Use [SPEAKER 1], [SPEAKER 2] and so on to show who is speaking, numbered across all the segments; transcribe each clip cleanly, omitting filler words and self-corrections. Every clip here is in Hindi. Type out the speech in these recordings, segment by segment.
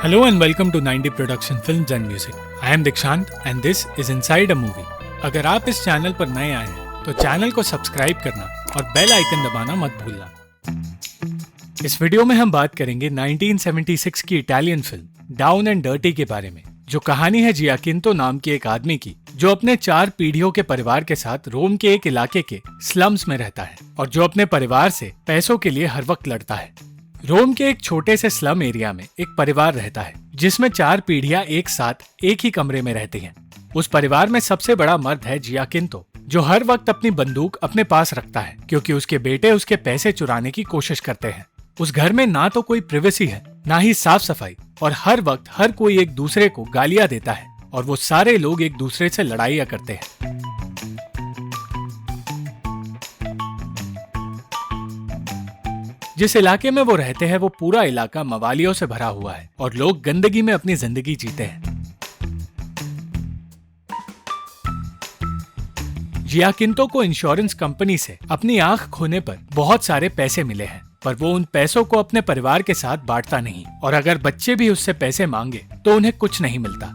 [SPEAKER 1] Hello and welcome to 90 Production Films and Music. I am Dikshant and this is Inside a Movie. अगर आप इस चैनल पर नए आए हैं तो चैनल को सब्सक्राइब करना और बेल आइकन दबाना मत भूलना। इस वीडियो में हम बात करेंगे 1976 की Italian film down and dirty के बारे में, जो कहानी है जियाकिंतो नाम के एक आदमी की जो अपने 4 पीढ़ियों के परिवार के साथ रोम के एक इलाके के स्लम्स में रहता है और जो अपने परिवार से पैसों के लिए हर वक्त लड़ता है। रोम के एक छोटे से स्लम एरिया में एक परिवार रहता है जिसमें 4 पीढ़ियां एक साथ एक ही कमरे में रहती हैं। उस परिवार में सबसे बड़ा मर्द है जियाकिंतो, जो हर वक्त अपनी बंदूक अपने पास रखता है क्योंकि उसके बेटे उसके पैसे चुराने की कोशिश करते हैं। उस घर में ना तो कोई प्राइवेसी है, ना ही साफ सफाई, और हर वक्त हर कोई एक दूसरे को गालियां देता है और वो सारे लोग एक दूसरे से लड़ाइयां करते हैं। जिस इलाके में वो रहते हैं वो पूरा इलाका मवालियों से भरा हुआ है और लोग गंदगी में अपनी जिंदगी जीते हैं। जियाकिंतो को इंश्योरेंस कंपनी से अपनी आंख खोने पर बहुत सारे पैसे मिले हैं, पर वो उन पैसों को अपने परिवार के साथ बांटता नहीं और अगर बच्चे भी उससे पैसे मांगे तो उन्हें कुछ नहीं मिलता।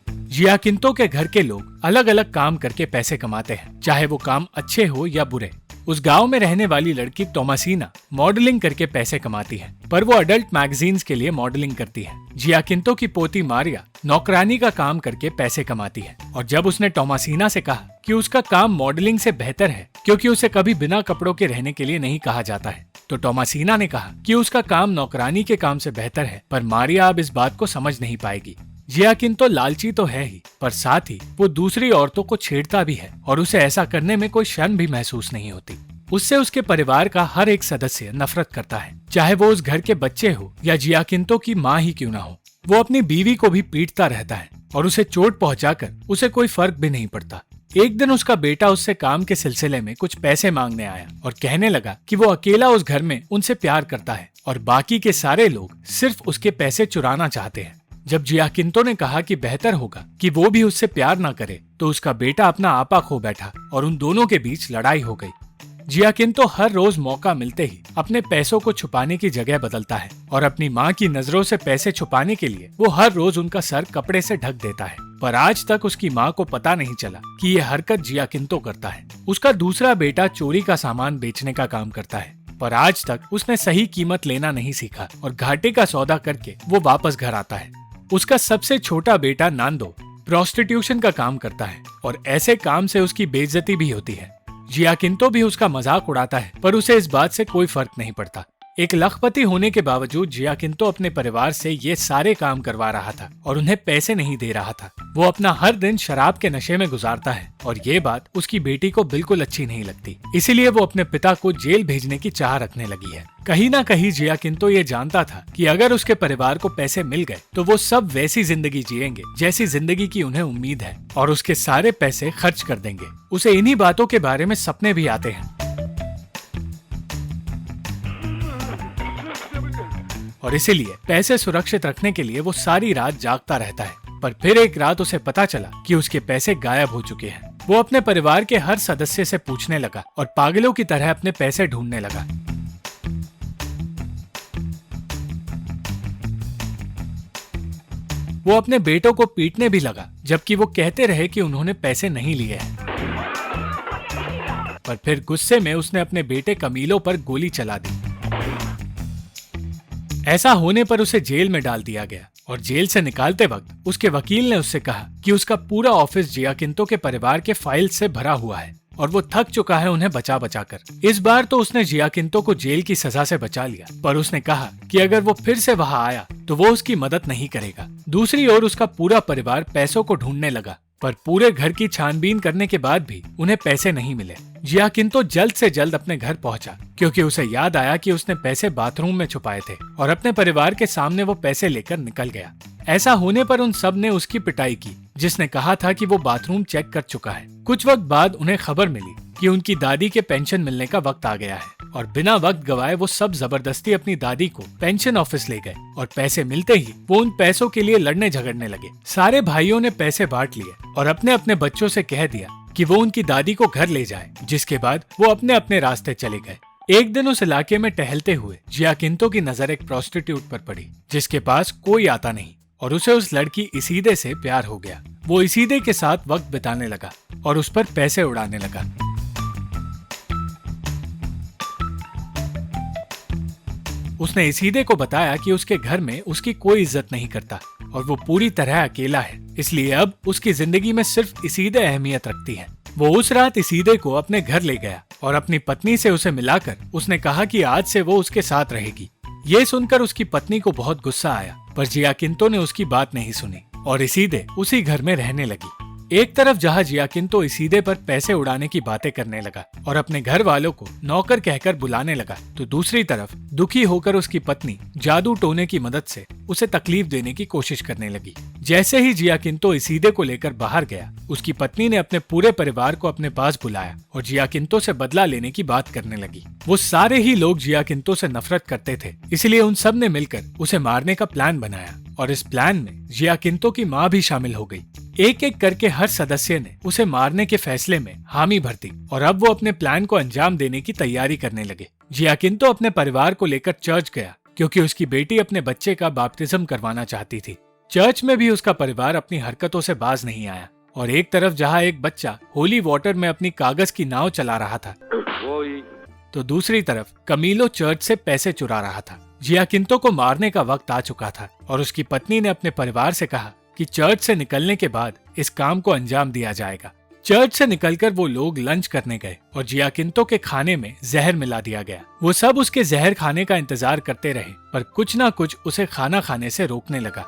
[SPEAKER 1] जियाकिंतो के घर के लोग अलग अलग काम करके पैसे कमाते हैं, चाहे वो काम अच्छे हो या बुरे। उस गांव में रहने वाली लड़की टोमासीना मॉडलिंग करके पैसे कमाती है, पर वो अडल्ट मैगजीन्स के लिए मॉडलिंग करती है। जियाकिंतो की पोती मारिया नौकरानी का काम करके पैसे कमाती है और जब उसने टोमासीना से कहा कि उसका काम मॉडलिंग से बेहतर है क्योंकि उसे कभी बिना कपड़ों के रहने के लिए नहीं कहा जाता है, तो टोमासीना ने कहा कि उसका काम नौकरानी के काम से बेहतर है। पर मारिया अब इस बात को समझ नहीं पाएगी। जियाकिंतो लालची तो है ही, पर साथ ही वो दूसरी औरतों को छेड़ता भी है और उसे ऐसा करने में कोई शर्म भी महसूस नहीं होती। उससे उसके परिवार का हर एक सदस्य नफरत करता है, चाहे वो उस घर के बच्चे हो या जियाकिंतो की माँ ही क्यों ना हो। वो अपनी बीवी को भी पीटता रहता है और उसे चोट पहुंचाकर उसे कोई फर्क भी नहीं पड़ता। एक दिन उसका बेटा उससे काम के सिलसिले में कुछ पैसे मांगने आया और कहने लगा कि वो अकेला उस घर में उनसे प्यार करता है और बाकी के सारे लोग सिर्फ उसके पैसे चुराना चाहते हैं। जब जियाकिंतो ने कहा कि बेहतर होगा कि वो भी उससे प्यार ना करे, तो उसका बेटा अपना आपा खो बैठा और उन दोनों के बीच लड़ाई हो गई। जियाकिंतो हर रोज मौका मिलते ही अपने पैसों को छुपाने की जगह बदलता है और अपनी माँ की नजरों से पैसे छुपाने के लिए वो हर रोज उनका सर कपड़े से ढक देता है। पर आज तक उसकी माँ को पता नहीं चला कि ये हरकत जियाकिंतो करता है। उसका दूसरा बेटा चोरी का सामान बेचने का काम करता है, पर आज तक उसने सही कीमत लेना नहीं सीखा और घाटे का सौदा करके वो वापस घर आता है। उसका सबसे छोटा बेटा नांदो प्रोस्टिट्यूशन का काम करता है और ऐसे काम से उसकी बेइज्जती भी होती है। जियाकिंतो भी उसका मजाक उड़ाता है, पर उसे इस बात से कोई फर्क नहीं पड़ता। एक लखपति होने के बावजूद जियाकिंतो अपने परिवार से ये सारे काम करवा रहा था और उन्हें पैसे नहीं दे रहा था। वो अपना हर दिन शराब के नशे में गुजारता है और ये बात उसकी बेटी को बिल्कुल अच्छी नहीं लगती। इसीलिए वो अपने पिता को जेल भेजने की चाह रखने लगी है। कहीं ना कहीं जियाकिंतो ये जानता था कि अगर उसके परिवार को पैसे मिल गए तो वो सब वैसी जिंदगी जिएंगे जैसी जिंदगी की उन्हें उम्मीद है और उसके सारे पैसे खर्च कर देंगे। उसे इन्हीं बातों के बारे में सपने भी आते हैं और इसीलिए पैसे सुरक्षित रखने के लिए वो सारी रात जागता रहता है। पर फिर एक रात उसे पता चला कि उसके पैसे गायब हो चुके हैं। वो अपने परिवार के हर सदस्य से पूछने लगा और पागलों की तरह अपने पैसे ढूंढने लगा। वो अपने बेटों को पीटने भी लगा, जबकि वो कहते रहे कि उन्होंने पैसे नहीं लिए हैं। पर फिर गुस्से में उसने अपने बेटे कमीलों पर गोली चला दी। ऐसा होने पर उसे जेल में डाल दिया गया और जेल से निकालते वक्त उसके वकील ने उससे कहा कि उसका पूरा ऑफिस जियाकिंतो के परिवार के फाइल से भरा हुआ है और वो थक चुका है उन्हें बचा बचा कर। इस बार तो उसने जियाकिंतो को जेल की सजा से बचा लिया, पर उसने कहा कि अगर वो फिर से वहां आया तो वो उसकी मदद नहीं करेगा। दूसरी ओर उसका पूरा परिवार पैसों को ढूंढने लगा, पर पूरे घर की छानबीन करने के बाद भी उन्हें पैसे नहीं मिले। जियाकिंतो जल्द से जल्द अपने घर पहुंचा क्योंकि उसे याद आया कि उसने पैसे बाथरूम में छुपाए थे और अपने परिवार के सामने वो पैसे लेकर निकल गया। ऐसा होने पर उन सब ने उसकी पिटाई की, जिसने कहा था कि वो बाथरूम चेक कर चुका है। कुछ वक्त बाद उन्हें खबर मिली कि उनकी दादी के पेंशन मिलने का वक्त आ गया है और बिना वक्त गवाए वो सब जबरदस्ती अपनी दादी को पेंशन ऑफिस ले गए और पैसे मिलते ही वो उन पैसों के लिए लड़ने झगड़ने लगे। सारे भाइयों ने पैसे बांट लिए और अपने अपने बच्चों से कह दिया कि वो उनकी दादी को घर ले जाए, जिसके बाद वो अपने अपने रास्ते चले गए। एक दिन उस इलाके में टहलते हुए जियाकिंतो की नजर एक प्रोस्टिट्यूट पर पड़ी जिसके पास कोई आता नहीं और उसे उस लड़की इसीदे से प्यार हो गया। वो इसीदे के साथ वक्त बिताने लगा और उस पर पैसे उड़ाने लगा। उसने इसीदे को बताया कि उसके घर में उसकी कोई इज्जत नहीं करता और वो पूरी तरह अकेला है, इसलिए अब उसकी जिंदगी में सिर्फ इसीदे अहमियत रखती है। वो उस रात इसीदे को अपने घर ले गया और अपनी पत्नी से उसे मिलाकर उसने कहा कि आज से वो उसके साथ रहेगी। ये सुनकर उसकी पत्नी को बहुत गुस्सा आया, पर जियाकिंतो ने उसकी बात नहीं सुनी और इसीदे उसी घर में रहने लगी। एक तरफ जहाँ जियाकिंतो इसीदे पर पैसे उड़ाने की बातें करने लगा और अपने घर वालों को नौकर कहकर बुलाने लगा, तो दूसरी तरफ दुखी होकर उसकी पत्नी जादू टोने की मदद से उसे तकलीफ देने की कोशिश करने लगी। जैसे ही जियाकिंतो इसीदे को लेकर बाहर गया, उसकी पत्नी ने अपने पूरे परिवार को अपने पास बुलाया और जियाकिंतो से बदला लेने की बात करने लगी। वो सारे ही लोग जियाकिंतो से नफरत करते थे, इसलिए उन सब ने मिलकर उसे मारने का प्लान बनाया और इस प्लान में जियाकिंतो की माँ भी शामिल हो गई। एक एक करके हर सदस्य ने उसे मारने के फैसले में हामी भर दी और अब वो अपने प्लान को अंजाम देने की तैयारी करने लगे। जियाकिंतो अपने परिवार को लेकर चर्च गया क्योंकि उसकी बेटी अपने बच्चे का बैप्टिज्म करवाना चाहती थी। चर्च में भी उसका परिवार अपनी हरकतों से बाज नहीं आया और एक तरफ जहाँ एक बच्चा होली वाटर में अपनी कागज की नाव चला रहा था, तो दूसरी तरफ कमीलो चर्च से पैसे चुरा रहा था। जियाकिंतो को मारने का वक्त आ चुका था और उसकी पत्नी ने अपने परिवार से कहा कि चर्च से निकलने के बाद इस काम को अंजाम दिया जाएगा। चर्च से निकलकर वो लोग लंच करने गए और जियाकिंतो के खाने में जहर मिला दिया गया। वो सब उसके जहर खाने का इंतजार करते रहे, पर कुछ ना कुछ उसे खाना खाने से रोकने लगा।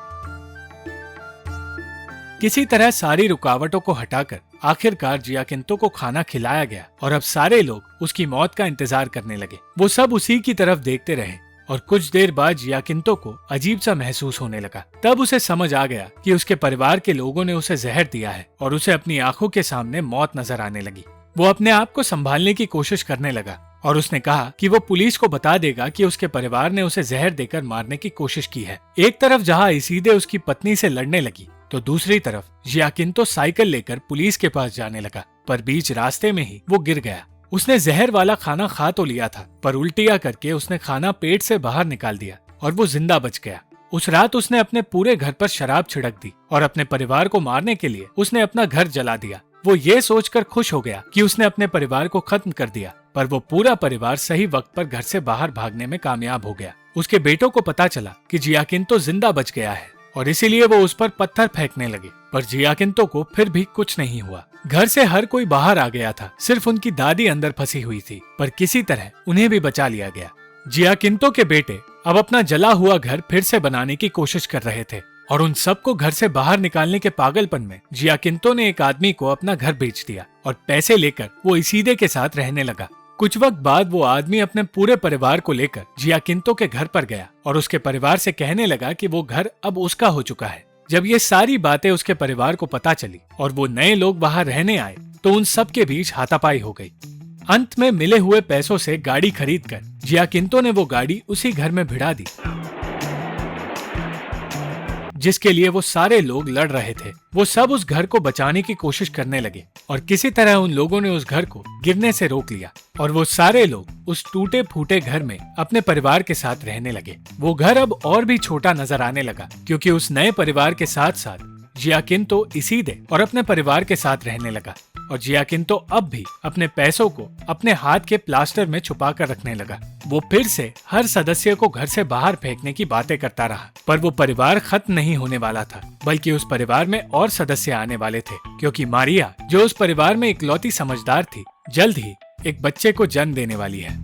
[SPEAKER 1] किसी तरह सारी रुकावटों को हटाकर आखिरकार जियाकिंतो को खाना खिलाया गया और अब सारे लोग उसकी मौत का इंतजार करने लगे। वो सब उसी की तरफ देखते रहे और कुछ देर बाद जियाकिंतो को अजीब सा महसूस होने लगा। तब उसे समझ आ गया कि उसके परिवार के लोगों ने उसे जहर दिया है और उसे अपनी आंखों के सामने मौत नजर आने लगी। वो अपने आप को संभालने की कोशिश करने लगा और उसने कहा कि वो पुलिस को बता देगा कि उसके परिवार ने उसे जहर देकर मारने की कोशिश की है। एक तरफ जहाँ इसीदे उसकी पत्नी से लड़ने लगी, तो दूसरी तरफ जियाकिंतो साइकिल लेकर पुलिस के पास जाने लगा, पर बीच रास्ते में ही वो गिर गया। उसने जहर वाला खाना खा तो लिया था, पर उल्टियाँ करके उसने खाना पेट से बाहर निकाल दिया और वो जिंदा बच गया। उस रात उसने अपने पूरे घर पर शराब छिड़क दी और अपने परिवार को मारने के लिए उसने अपना घर जला दिया। वो ये सोचकर खुश हो गया कि उसने अपने परिवार को खत्म कर दिया, पर वो पूरा परिवार सही वक्त पर घर से बाहर भागने में कामयाब हो गया। उसके बेटों को पता चला कि जियाकिंतो जिंदा बच गया है और इसीलिए वो उस पर पत्थर फेंकने लगे, पर जियाकिंतो को फिर भी कुछ नहीं हुआ। घर से हर कोई बाहर आ गया था, सिर्फ उनकी दादी अंदर फंसी हुई थी, पर किसी तरह उन्हें भी बचा लिया गया। जियाकिंतो के बेटे अब अपना जला हुआ घर फिर से बनाने की कोशिश कर रहे थे और उन सबको घर से बाहर निकालने के पागलपन में जियाकिंतो ने एक आदमी को अपना घर बेच दिया और पैसे लेकर वो इसीदे के साथ रहने लगा। कुछ वक्त बाद वो आदमी अपने पूरे परिवार को लेकर जियाकिंतो के घर पर गया और उसके परिवार से कहने लगा कि वो घर अब उसका हो चुका है। जब ये सारी बातें उसके परिवार को पता चली और वो नए लोग बाहर रहने आए, तो उन सब के बीच हाथापाई हो गई। अंत में मिले हुए पैसों से गाड़ी खरीदकर जियाकिंतो ने वो गाड़ी उसी घर में भिड़ा दी जिसके लिए वो सारे लोग लड़ रहे थे। वो सब उस घर को बचाने की कोशिश करने लगे और किसी तरह उन लोगों ने उस घर को गिरने से रोक लिया और वो सारे लोग उस टूटे फूटे घर में अपने परिवार के साथ रहने लगे। वो घर अब और भी छोटा नजर आने लगा क्योंकि उस नए परिवार के साथ साथ जियाकिंतो इसीदे और अपने परिवार के साथ रहने लगा और जियाकिंतो अब भी अपने पैसों को अपने हाथ के प्लास्टर में छुपा कर रखने लगा। वो फिर से हर सदस्य को घर से बाहर फेंकने की बातें करता रहा, पर वो परिवार खत्म नहीं होने वाला था, बल्कि उस परिवार में और सदस्य आने वाले थे क्योंकि मारिया, जो उस परिवार में इकलौती समझदार थी, जल्द ही एक बच्चे को जन्म देने वाली है।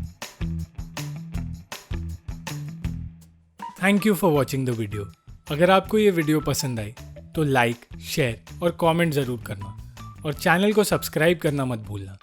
[SPEAKER 1] Thank you for watching the video. अगर आपको ये वीडियो पसंद आई तो लाइक, शेयर और कमेंट जरूर करना और चैनल को सब्सक्राइब करना मत भूलना।